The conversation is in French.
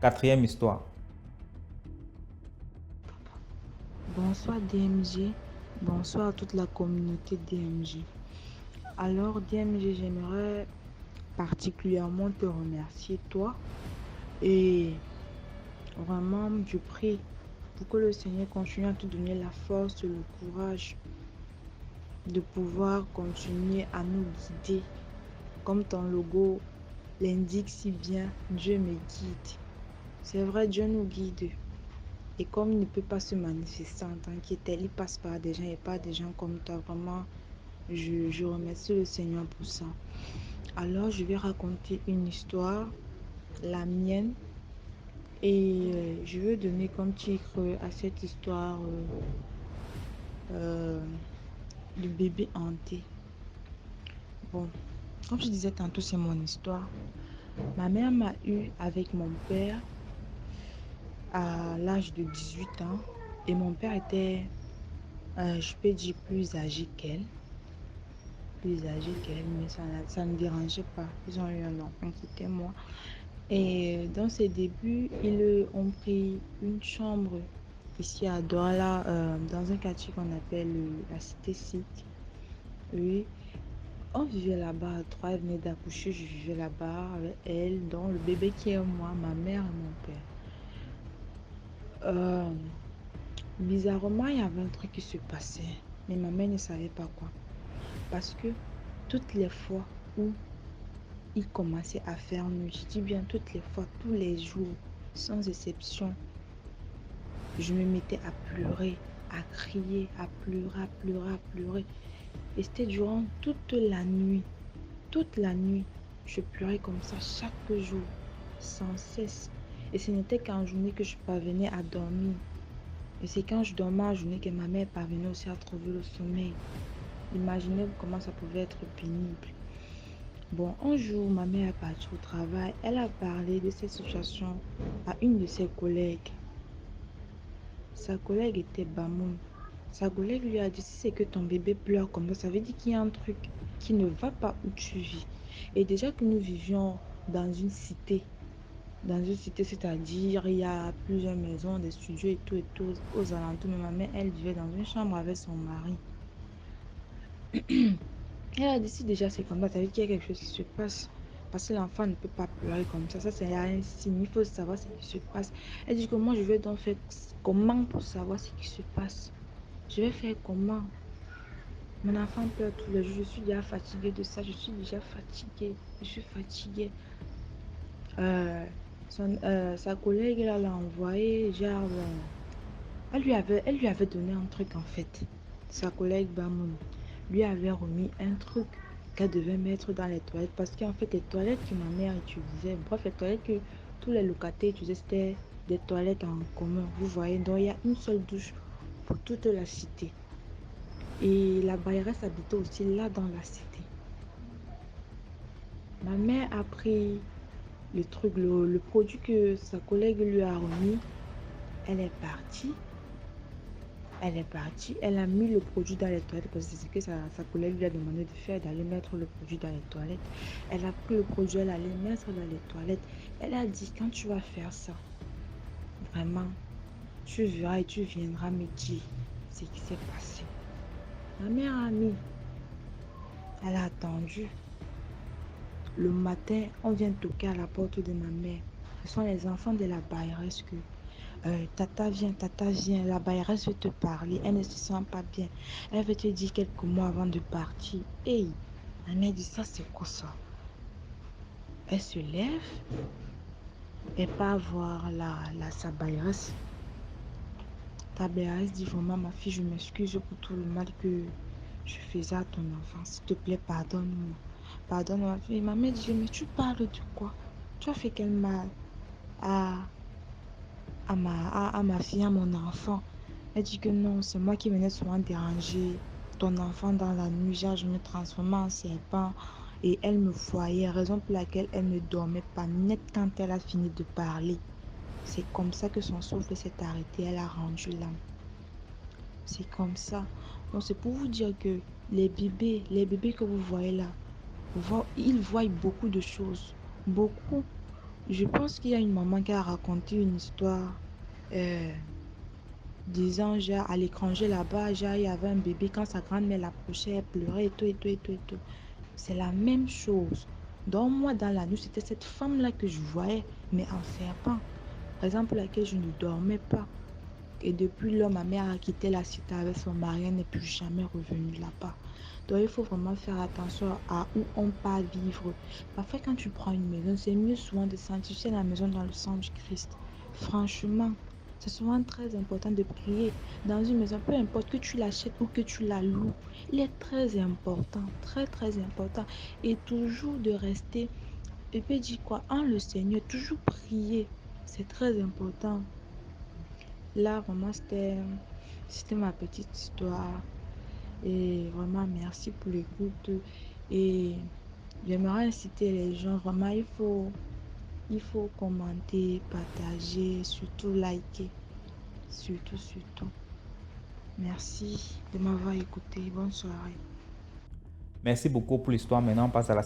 Quatrième histoire. Bonsoir DMG, bonsoir à toute la communauté DMG. Alors DMG, j'aimerais particulièrement te remercier toi et vraiment je prie pour que le Seigneur continue à te donner la force, le courage de pouvoir continuer à nous guider. Comme ton logo l'indique si bien, Dieu me guide. C'est vrai, Dieu nous guide. Et comme il ne peut pas se manifester en tant qu'tel, il passe par des gens et pas des gens comme toi. Vraiment, je remercie le Seigneur pour ça. Alors, je vais raconter une histoire, la mienne, et je veux donner comme titre à cette histoire euh, le bébé hanté. Bon, comme je disais tantôt, c'est mon histoire. Ma mère m'a eu avec mon père à l'âge de 18 ans et mon père était, je peux dire, plus âgée qu'elle, mais ça ne dérangeait pas. Ils ont eu un enfant qui était moi. Et dans ses débuts, ils ont pris une chambre ici à Douala, dans un quartier qu'on appelle la Cité Site. Oui, on vivait là-bas à trois, elle venait d'accoucher, je vivais là-bas avec elle, donc le bébé qui est moi, ma mère et mon père. Euh, Bizarrement, il y avait un truc qui se passait, mais ma mère ne savait pas quoi. Parce que toutes les fois où il commençait à faire nuit, je dis bien toutes les fois, tous les jours, sans exception, je me mettais à pleurer, à crier, à pleurer, à pleurer, à pleurer. Et c'était durant toute la nuit. Toute la nuit, je pleurais comme ça chaque jour, sans cesse. Et ce n'était qu'en journée que je parvenais à dormir. Et c'est quand je dormais en journée que ma mère parvenait aussi à trouver le sommeil. Imaginez comment ça pouvait être pénible. Bon, un jour, ma mère est partie au travail. Elle a parlé de cette situation à une de ses collègues. Sa collègue était Bamoun. Sa collègue lui a dit, si c'est que ton bébé pleure comme ça veut dire qu'il y a un truc qui ne va pas où tu vis. Et déjà que nous vivions dans une cité, c'est-à-dire il y a plusieurs maisons, des studios et tout aux alentours. Mais ma mère, elle vivait dans une chambre avec son mari. Elle a dit, si déjà c'est comme ça veut dire qu'il y a quelque chose qui se passe. Parce que l'enfant ne peut pas pleurer comme ça. Ça, c'est un signe. Il faut savoir ce qui se passe. Elle dit que moi, je vais donc faire comment pour savoir ce qui se passe. Je vais faire comment? Mon enfant pleure tous les jours. Je suis déjà fatiguée de ça. Je suis déjà fatiguée. Je suis fatiguée. Euh, sa collègue, là, l'a envoyé, genre, elle lui avait donné un truc, en fait. Sa collègue Bamoun lui avait remis un truc qu'elle devait mettre dans les toilettes. Parce qu'en fait, les toilettes que ma mère utilisait, bref, les toilettes que tous les locataires utilisaient, c'était des toilettes en commun. Vous voyez, donc il y a une seule douche pour toute la cité. Et la bailleresse habitait aussi là dans la cité. Ma mère a pris le truc, le produit que sa collègue lui a remis. Elle est partie. Elle est partie. Elle a mis le produit dans les toilettes parce que c'est ce que sa collègue lui a demandé de faire, d'aller mettre le produit dans les toilettes. Elle a pris le produit, elle allait mettre dans les toilettes. Elle a dit, quand tu vas faire ça, vraiment, tu verras et tu viendras me dire ce qui s'est passé. Ma mère a mis. Elle a attendu. Le matin, on vient toquer à la porte de ma mère. Ce sont les enfants de la bailleresse que tata vient, la bailleresse veut te parler, elle ne se sent pas bien. Elle veut te dire quelques mots avant de partir. Hey, ma mère dit ça, c'est quoi ça? Elle se lève, elle part voir sa bailleresse. Ta bailleresse dit vraiment, ma fille, je m'excuse pour tout le mal que je faisais à ton enfant. S'il te plaît, pardonne-moi. Pardonne-moi. Et ma mère dit, mais tu parles de quoi? Tu as fait quel mal à, à ma fille, à mon enfant? Elle dit que non, c'est moi qui venais souvent déranger ton enfant dans la nuit. Genre, je me transformais en serpent et elle me voyait, raison pour laquelle elle ne dormait pas net quand elle a fini de parler. C'est comme ça que son souffle s'est arrêté, elle a rendu l'âme. C'est comme ça. Donc, c'est pour vous dire que les bébés que vous voyez là, ils voient beaucoup de choses. Beaucoup. Je pense qu'il y a une maman qui a raconté une histoire euh, disant, genre, à l'étranger là-bas, genre, il y avait un bébé, quand sa grand-mère l'approchait, elle pleurait et tout, et tout, et tout, et tout. C'est la même chose. Donc, moi, dans la nuit, c'était cette femme-là que je voyais, mais en serpent. Raison pour laquelle je ne dormais pas. Et depuis lors, ma mère a quitté la cité avec son mari, elle n'est plus jamais revenue là-bas. Donc, il faut vraiment faire attention à où on part vivre. Parfois, quand tu prends une maison, c'est mieux souvent de sanctifier la maison dans le sang du Christ. Franchement, c'est souvent très important de prier dans une maison, peu importe que tu l'achètes ou que tu la loues. Il est très important, très, très important. Et toujours de rester, et puis dire quoi, en le Seigneur, toujours prier. C'est très important. Là, vraiment, c'était ma petite histoire. Et vraiment, merci pour l'écoute. Et j'aimerais inciter les gens, vraiment, il faut commenter, partager, surtout liker. Surtout, surtout. Merci de m'avoir écouté. Bonne soirée. Merci beaucoup pour l'histoire. Maintenant, on passe à la